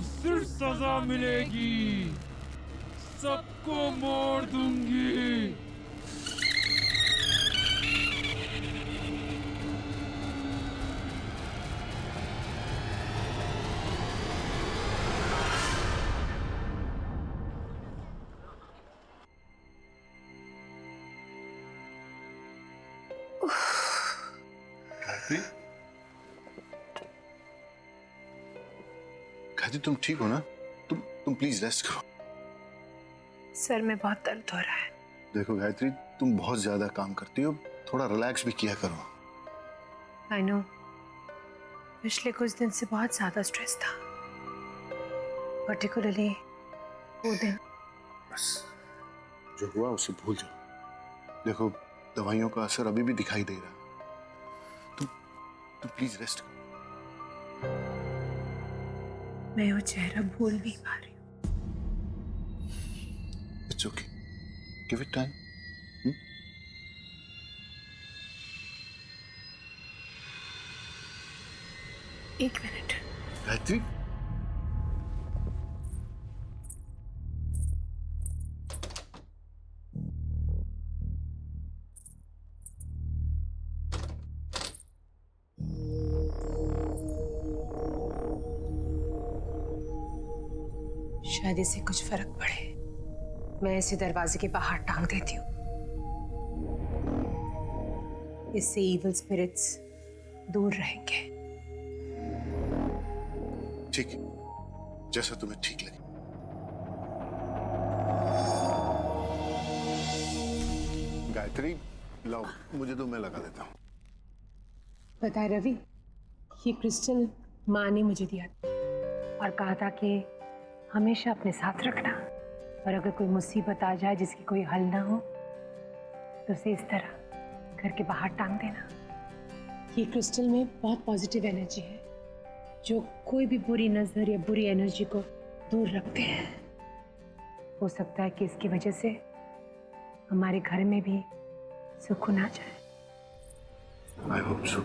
सिर्फ सजा मिलेगी, सबको मोड़ दूंगी। गायत्री, तुम ठीक हो ना? तुम प्लीज रेस्ट करो। सर में बहुत दर्द हो रहा है। देखो गायत्री, तुम बहुत ज्यादा काम करती हो, थोड़ा रिलैक्स भी किया करो। आई नो, पिछले कुछ दिन से बहुत ज्यादा स्ट्रेस था, पर्टिकुलरली वो दिन। बस जो हुआ उसे भूल जाओ। देखो, दवाइयों का असर अभी भी दिखाई दे रहा है। तुम प्लीज रेस्ट करो। मैं वो चेहरा भूल नहीं पा रही हूँ। It's okay, give it time. एक मिनट। गायत्री, शायद इससे कुछ फर्क पड़े। मैं इसे दरवाजे के बाहर टांग देती हूँ, इससे इविल स्पिरिट्स दूर रहेंगे। ठीक है, जैसा तुम्हें ठीक लगे। गायत्री, लाओ, मुझे दो, मैं लगा देता हूँ। पता है रवि, ये क्रिस्टल माँ ने मुझे दिया और कहा था कि हमेशा अपने साथ रखना, और अगर कोई मुसीबत आ जाए जिसकी कोई हल ना हो तो उसे इस तरह घर के बाहर टांग देना। ये क्रिस्टल में बहुत पॉजिटिव एनर्जी है जो कोई भी बुरी नजर या बुरी एनर्जी को दूर रखते हैं। हो सकता है कि इसकी वजह से हमारे घर में भी सुकून आ जाए। I hope so.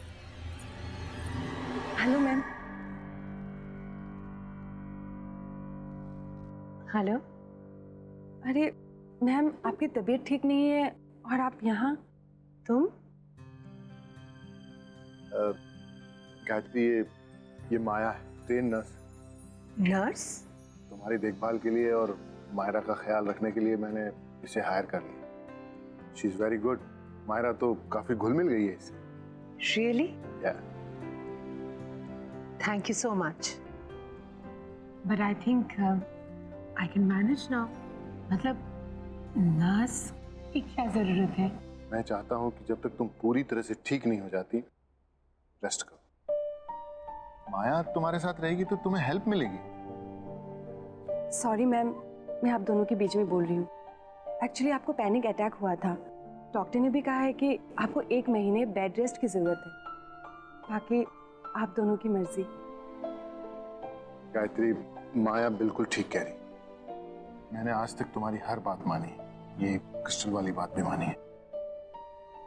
Hello ma'am. Hello. अरे मैम, आपकी तबीयत ठीक नहीं है और आप यहाँ? तुम? गायत्री, ये माया है, ट्रेन नर्स। नर्स? तुम्हारी देखभाल के लिए और मायरा का ख्याल रखने के लिए मैंने इसे हायर कर लिया। She is very good. Myra तो काफी घुल मिल गई है इससे। Really? Yeah. Thank you so much. But I think I can manage now. मतलब नर्स की क्या जरूरत है? मैं चाहता हूँ कि जब तक तुम पूरी तरह से ठीक नहीं हो जाती, रेस्ट करो। माया तुम्हारे साथ रहेगी तो तुम्हें हेल्प मिलेगी। सॉरी मैम, मैं आप दोनों के बीच में बोल रही हूँ। एक्चुअली आपको पैनिक अटैक हुआ था। डॉक्टर ने भी कहा है कि आपको 1 महीने बेड रेस्ट की जरूरत है। बाकी आप दोनों की मर्जी। गायत्री, माया बिल्कुल ठीक कह रही। मैंने आज तक तुम्हारी हर बात मानी, ये क्रिस्टल वाली बात भी मानी है।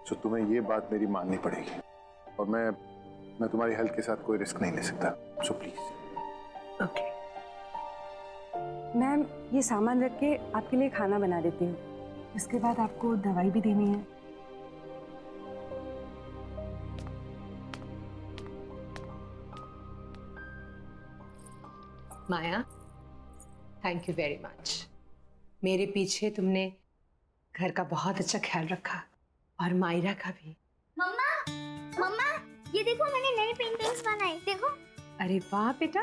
तो तुम्हें ये बात मेरी माननी पड़ेगी, और मैं तुम्हारी हेल्थ के साथ कोई रिस्क नहीं ले सकता। So please. ओके। मैम, ये सामान रख के आपके लिए खाना बना देती हूँ। इसके बाद आपको दवाई भी देनी है। माया, थैंक यू वेरी मच। मेरे पीछे तुमने घर का बहुत अच्छा ख्याल रखा, और मायरा का भी। मम्मा, मम्मा, ये देखो मैंने नई पेंटिंग्स बनाई, देखो। अरे वाह बेटा,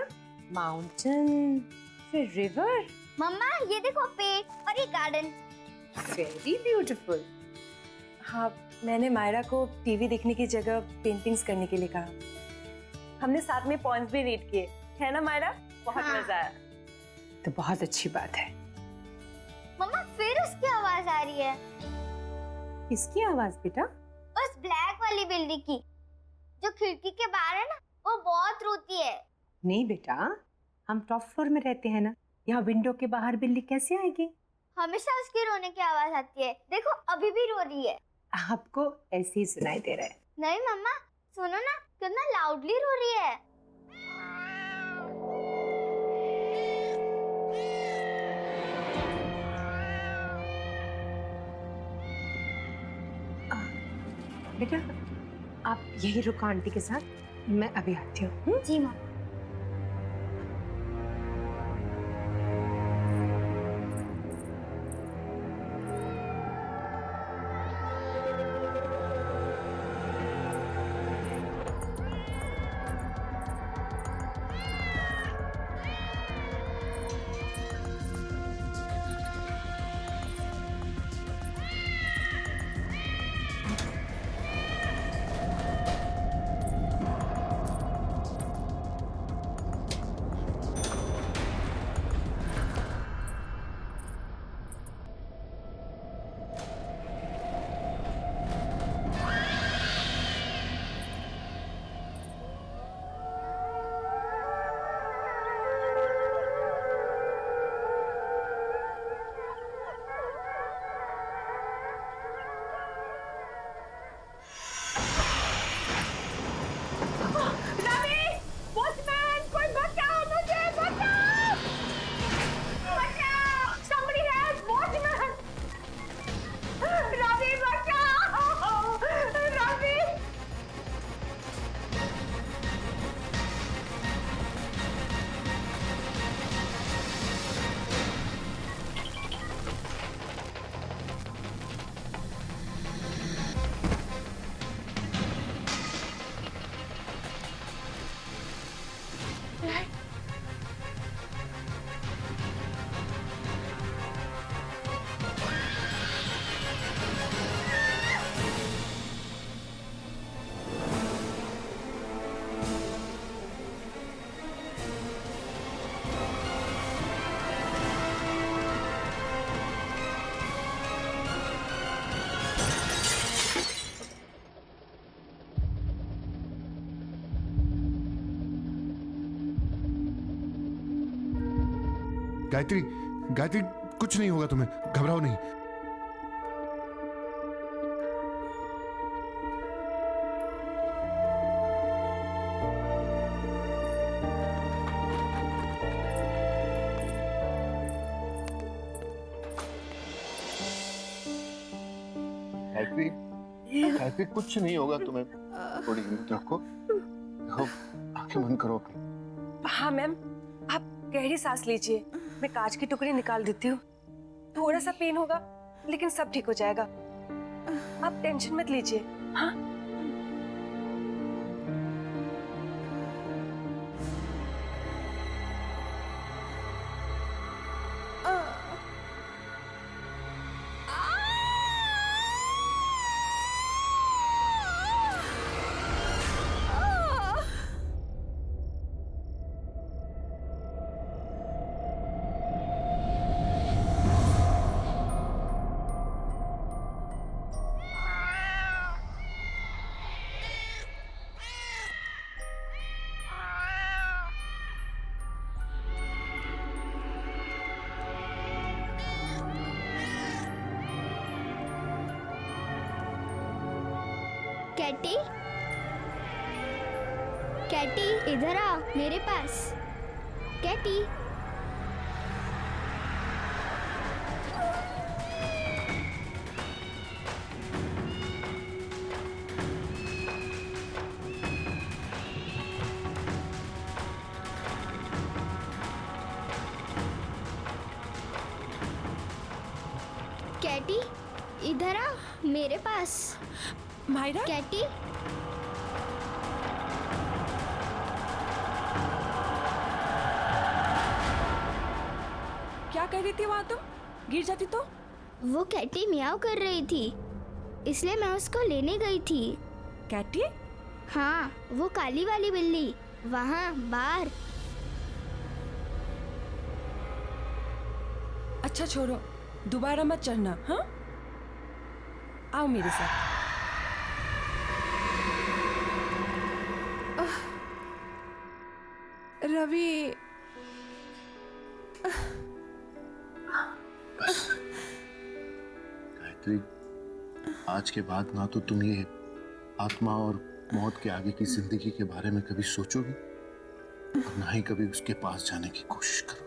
माउंटेन, फिर रिवर। मम्मा, ये देखो पेड़ और ये गार्डन। Very beautiful. हाँ, मैंने मायरा को टीवी देखने की जगह पेंटिंग्स करने के लिए कहा। हमने साथ में पॉइंट्स भी रीड किए, है ना मायरा? बहुत मजा आया। तो बहुत अच्छी बात है। मम्मा, फिर उसकी आवाज आ रही है। किसकी आवाज बेटा? उस ब्लैक वाली बिल्ली की, जो खिड़की के बाहर है ना, वो बहुत रोती है। नहीं बेटा, हम टॉप फ्लोर में रहते हैं ना, यहाँ विंडो के बाहर बिल्ली कैसे आएगी? हमेशा उसकी रोने की आवाज आती है, देखो अभी भी रो रही है। आपको ऐसे ही सुनाई दे रहा है। नहीं मम्मा, सुनो ना, कितना लाउडली रो रही है। बेटा आप यही रुको आंटी के साथ, मैं अभी आती हूँ। जी माँ। गायत्री, गायत्री कुछ नहीं होगा तुम्हें, घबराओ नहीं। गायत्री, गायत्री कुछ नहीं होगा तुम्हें, थोड़ी हिम्मत रखो। देखो, आंखें बंद करो अपनी। हाँ मैम, आप गहरी सांस लीजिए, मैं कांच की टुकड़ी निकाल देती हूँ। थोड़ा सा पेन होगा लेकिन सब ठीक हो जाएगा, आप टेंशन मत लीजिए। हाँ कैटी, कैटी इधर आ मेरे पास। कैटी, कैटी इधर आ मेरे पास। मायरा, कैटी, क्या कर रही थी वहां तुम? गिर जाती तो? वो कैटी मियाओ कर रही थी, इसलिए मैं उसको लेने गई थी। कैटी? हाँ, वो काली वाली बिल्ली, वहाँ बाहर। अच्छा छोड़ो, दोबारा मत चढ़ना। हाँ, आओ मेरे साथ। रवि, बस गायत्री, आज के बाद ना तो तुम ये आत्मा और मौत के आगे की जिंदगी के बारे में कभी सोचोगी और ना ही कभी उसके पास जाने की कोशिश करोगी।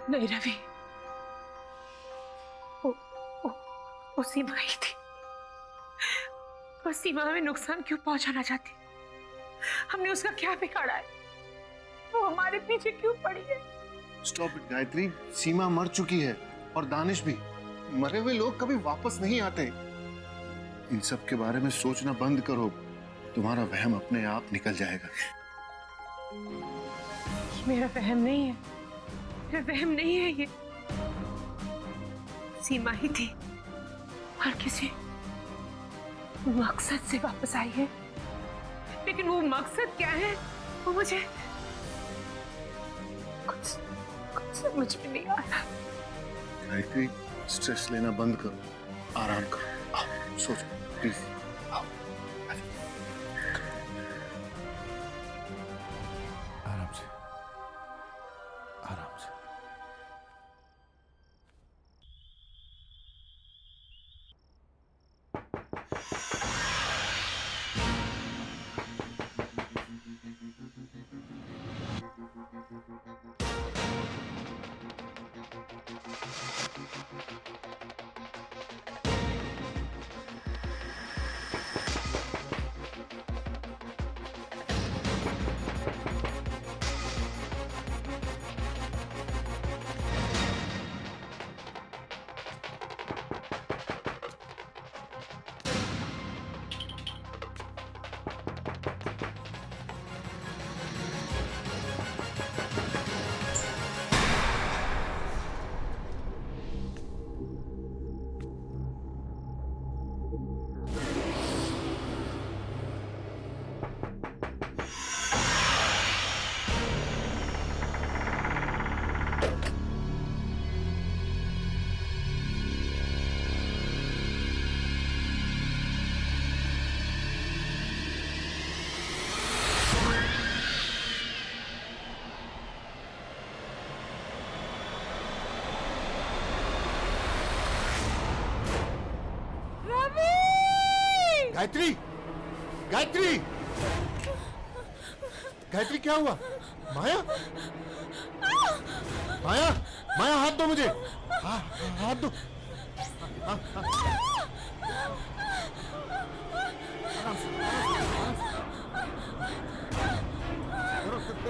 नहीं रवि, वो सीमा ही थी। वो सीमा हमें नुकसान क्यों पहुंचाना चाहती? हमने उसका क्या बिगाड़ा है? वो हमारे पीछे क्यों पड़ी है? स्टॉप इट गायत्री, सीमा मर चुकी है और दानिश भी। मरे हुए लोग कभी वापस नहीं आते। इन सब के बारे में सोचना बंद करो, तुम्हारा वहम अपने आप निकल जाएगा। ये मेरा वहम नहीं है, मेरा वहम नहीं है ये। सीमा ही थी और किसी मकसद से वापस आई है, लेकिन वो मकसद क्या है वो मुझे कुछ समझ में नहीं आ रहा। गायत्री, स्ट्रेस लेना बंद करो, आराम करो, आओ सोचो प्लीज, आओ। आराम से, आराम से। गायत्री, गायत्री, गायत्री क्या हुआ? माया, माया, माया हाथ दो मुझे, हाथ दो। आराम से,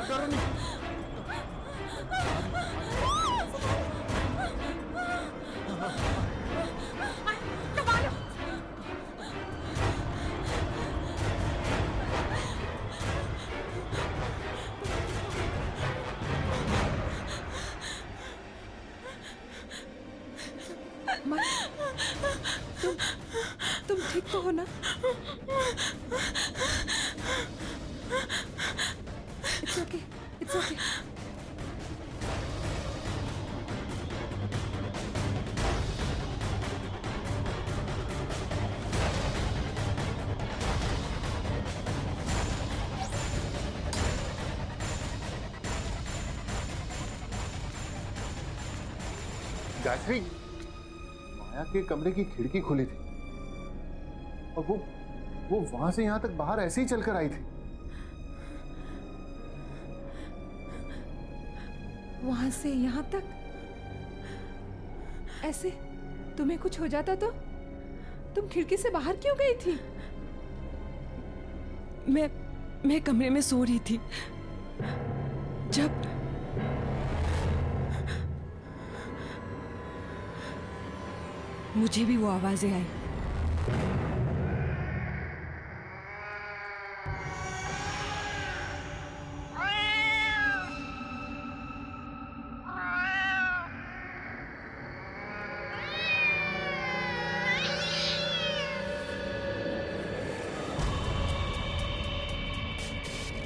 डरो नहीं। तुम ठीक तो हो ना? It's okay. It's okay. Gayatri, माया के कमरे की खिड़की खुली थी और वो वहां से यहां तक बाहर ऐसे ही चलकर आई थी। वहां से यहाँ तक ऐसे? तुम्हें कुछ हो जाता तो तुम खिड़की से बाहर क्यों गई थी? मैं कमरे में सो रही थी जब मुझे भी वो आवाजें आई।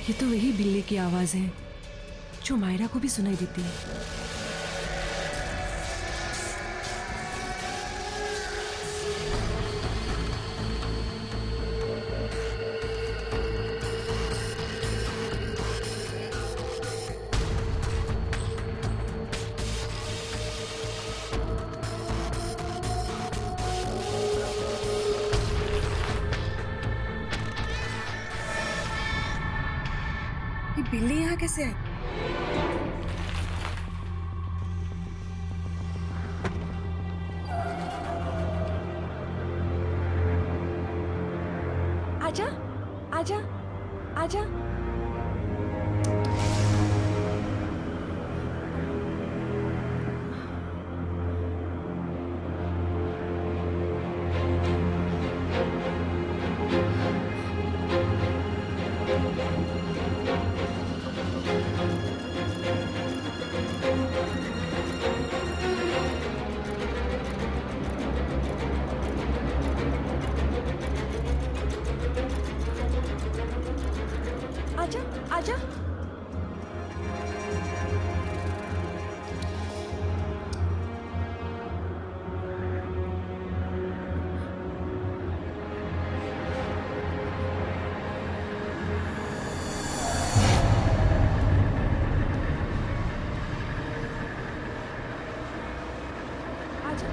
ये तो वही बिल्ली की आवाज है जो मायरा को भी सुनाई देती है। ये बिल्ली यहाँ कैसे आई? आजा आजा आजा। आजा आजा।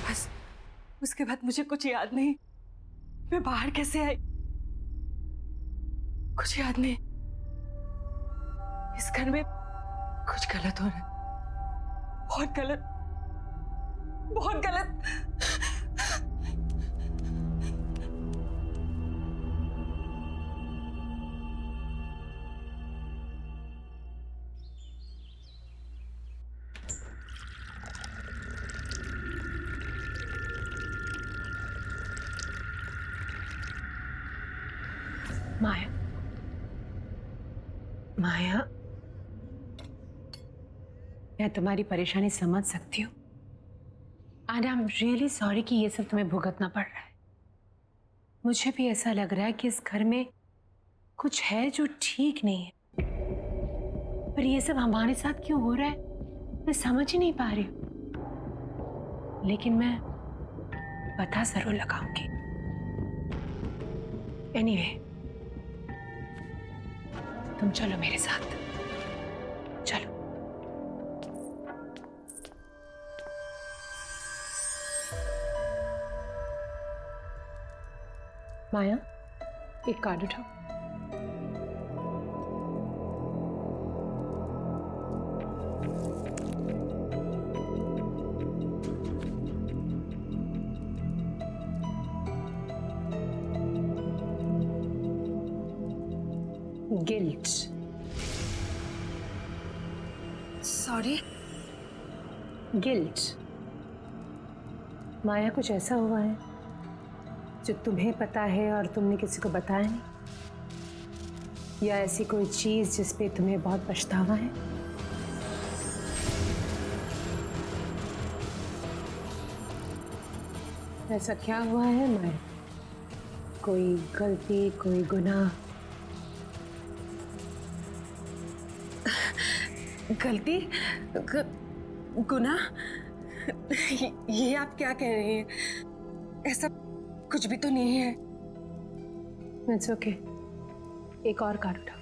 बस उसके बाद मुझे कुछ याद नहीं। मैं बाहर कैसे आई कुछ याद नहीं। इस घर में कुछ गलत हो रहा है, बहुत गलत, बहुत गलत। माया, माया, मैं तुम्हारी परेशानी समझ सकती हूँ। And I am really sorry कि ये सब तुम्हें भुगतना पड़ रहा है। मुझे भी ऐसा लग रहा है कि इस घर में कुछ है जो ठीक नहीं है, पर ये सब हमारे साथ क्यों हो रहा है मैं समझ ही नहीं पा रही हूँ। लेकिन मैं पता जरूर लगाऊंगी। एनीवे, तुम चलो मेरे साथ, चलो। माया, एक कार्ड उठाओ। गिल्ट। सॉरी। गिल्ट। माया, कुछ ऐसा हुआ है जो तुम्हें पता है और तुमने किसी को बताया नहीं, या ऐसी कोई चीज जिस पे तुम्हें बहुत पछतावा है? ऐसा क्या हुआ है माया? कोई गलती, कोई गुनाह? गलती, गुनाह? ये आप क्या कह रही हैं? ऐसा कुछ भी तो नहीं है। It's okay. एक और कार्ड उठाओ।